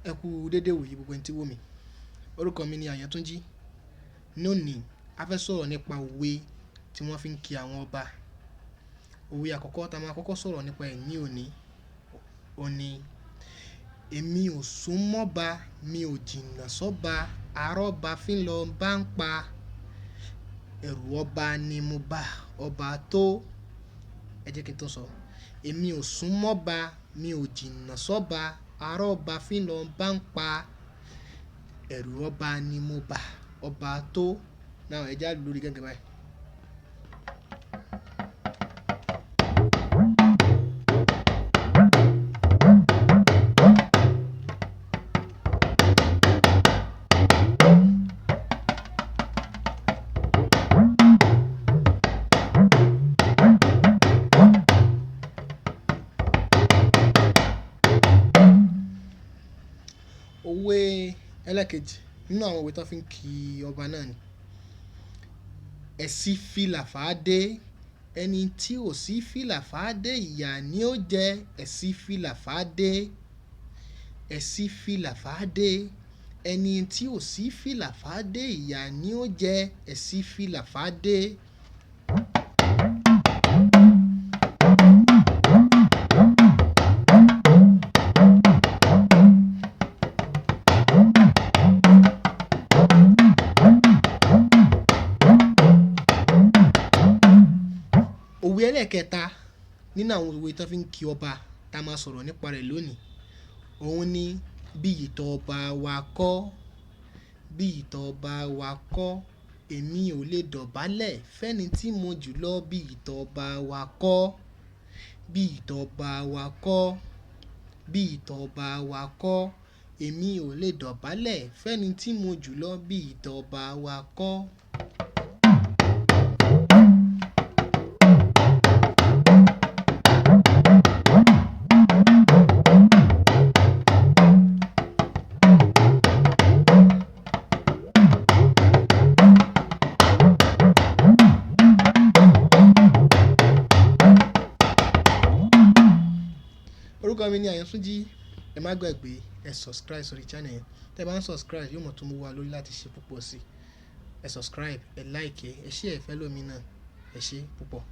Ẹ kú dédé wòyí gbogbo ẹni tí wò mí. Orúkọ mi ni Àyàntúnjí. Lónìí, a fẹ́ sọ̀rọ̀ nípa òwe tí wọ́n fi ń kí àwọn ọba. Òwe àkọ́kọ́ tá máa kọ́kọ́ sọ̀rọ̀ nípa ẹ̀ ní òní. Èmi ò sún mọ́ba, mi ò jìnnà sọ́ba, àrọ́ba fi ń lọ bá ń pa. Ẹ̀rù ọba ni mo bá, ọba tó. Ẹ jẹ́ kí n tó sọ. Èmi ò sún mọ́ba, mi ò jìnnà sọ́ba, àrọ́ba fi ń lọ bá ń pa. Ẹ̀rù ọba ni mo bá, ọba tó. Náà ẹ já lórí gẹ́gẹ́ báyìí. Òwe ẹlẹ́kejì nínú àwọn òwe tó fi ń kí ọba náà ni. Ẹ̀sí fìlà fàádé, ẹni tí ò sí fìlà fàádé ìyà ni ó jẹ. Ẹ̀sí fìlà fàádé, ẹ̀sí fìlà fàádé, ẹni tí ò sí fìlà fàádé ìyà ni ó jẹ. Ẹ̀sí fìlà fàádé. Òwe ẹlẹ́kẹta nínú àwọn òwe tó fi ń kí ọba tá máa sọ̀rọ̀ nípa rẹ̀ lónìí. Òun ni bí ìtàn ọba wa kọ́, bí ìtàn ọba wa kọ́, èmi ò lè dọ̀bálẹ̀ fẹ́ni tí mo jù lọ. Bí ìtàn ọba wa kọ́, bí ìtàn ọba wa kọ́, bí ìtàn ọba wa kọ́, èmi ò lè dọ̀bálẹ̀ fẹ́ni tí mo jù lọ. Bí ìtàn ọba wa kọ́. Orúkọ mi ni Àyàntúnjí. Ẹ má gbàgbé ẹ subscribe sórí channel yẹn. Tẹ́ bá ń subscribe yóò mọ̀ tó mú wa lórí láti ṣe púpọ̀ sí. Ẹ subscribe, ẹ like, ẹ share ẹ fẹ́ lómi náà. Ẹ ṣé púpọ̀.